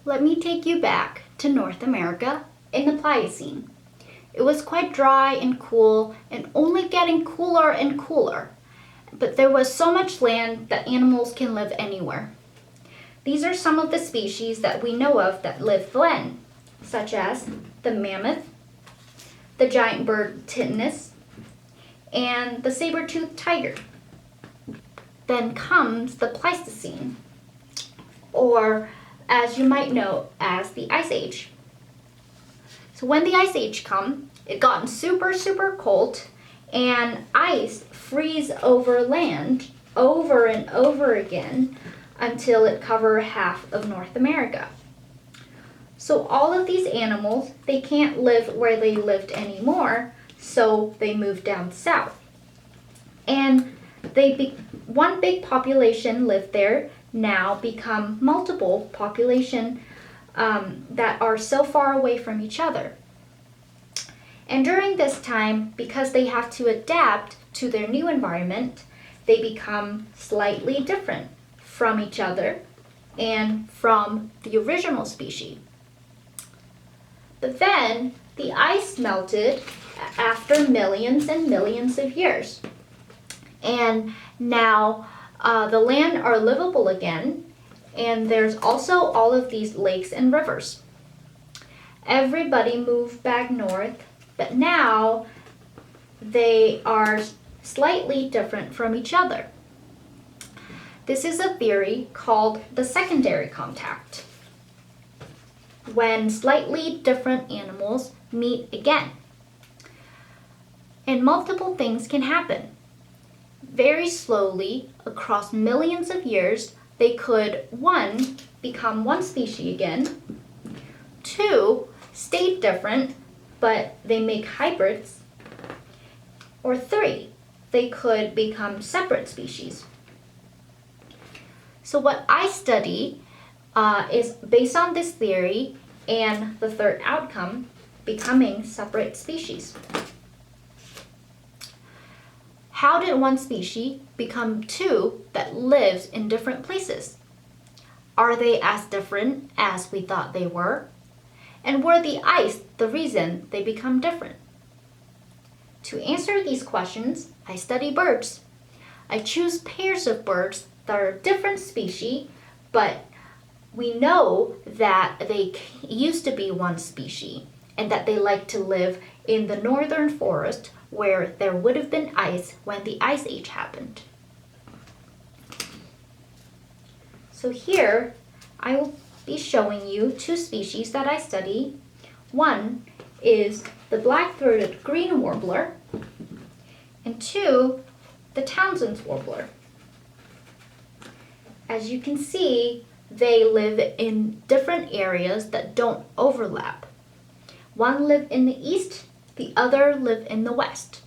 let me take you back to North America in the Pliocene. It was quite dry and cool and only getting cooler and cooler, but there was so much land that animals can live anywhere. These are some of the species that we know of that live then, such as the mammoth, the giant bird titminus, and the saber-toothed tiger. Then comes the Pleistocene, or as you might know as the Ice Age. So when the Ice Age come, it got super, super cold and ice freeze over land over and over again until it covered half of North America. So all of these animals, they can't live where they lived anymore, so they moved down south. And one big population lived there, now become multiple population that are so far away from each other. And during this time, because they have to adapt to their new environment, they become slightly different from each other and from the original species. But then the ice melted after millions and millions of years. And now the land are livable again, and there's also all of these lakes and rivers. Everybody moved back north, but now they are slightly different from each other. This is a theory called the secondary contact, when slightly different animals meet again. And multiple things can happen. Very slowly, across millions of years, they could, 1, become one species again, 2, stay different, but they make hybrids, or 3, they could become separate species. So what I study is based on this theory and the third outcome, becoming separate species. How did one species become 2 that lives in different places? Are they as different as we thought they were? And were the ice the reason they become different? To answer these questions, I study birds. I choose pairs of birds that are different species, but we know that they used to be one species and that they like to live in the northern forest where there would have been ice when the Ice Age happened. So here, I will be showing you 2 species that I study. One is the black-throated green warbler, and 2, the Townsend's warbler. As you can see, they live in different areas that don't overlap. One lives in the east, the other live in the west.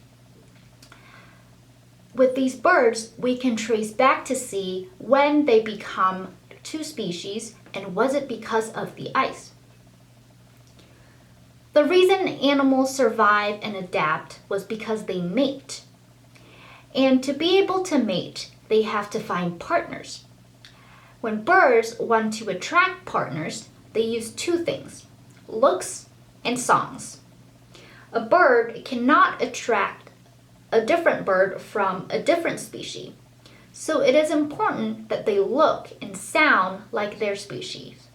With these birds, we can trace back to see when they become 2 species and was it because of the ice. The reason animals survive and adapt was because they mate. And to be able to mate, they have to find partners. When birds want to attract partners, they use 2 things, looks and songs. A bird cannot attract a different bird from a different species, so it is important that they look and sound like their species.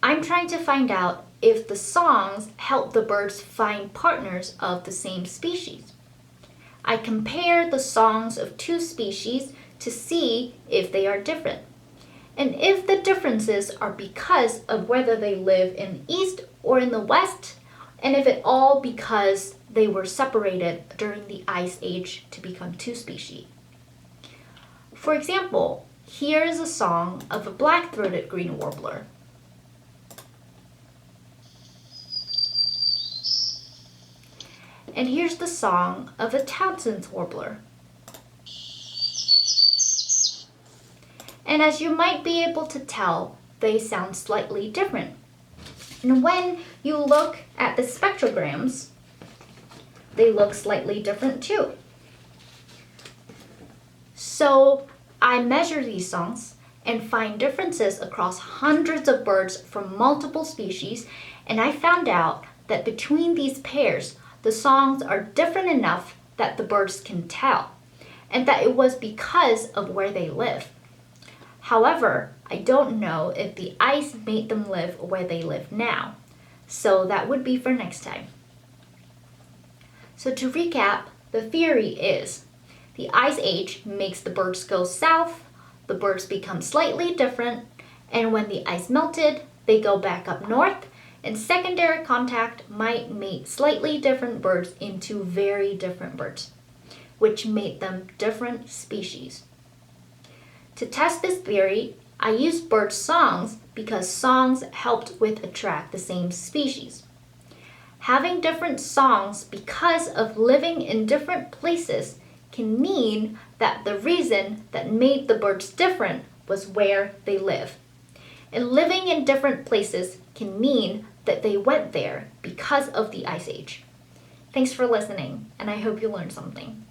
I'm trying to find out if the songs help the birds find partners of the same species. I compare the songs of 2 species to see if they are different, and if the differences are because of whether they live in the east or in the west, and if it all because they were separated during the Ice Age to become 2 species. For example, here is a song of a black-throated green warbler. And here's the song of a Townsend's warbler. And as you might be able to tell, they sound slightly different. And when you look at the spectrograms, they look slightly different too. So I measure these songs and find differences across hundreds of birds from multiple species, and I found out that between these pairs, the songs are different enough that the birds can tell, and that it was because of where they live. However, I don't know if the ice made them live where they live now, so that would be for next time. So to recap, the theory is the ice age makes the birds go south, the birds become slightly different, and when the ice melted, they go back up north, and secondary contact might make slightly different birds into very different birds, which made them different species. To test this theory, I used bird songs because songs helped with attract the same species. Having different songs because of living in different places can mean that the reason that made the birds different was where they live. And living in different places can mean that they went there because of the ice age. Thanks for listening, and I hope you learned something.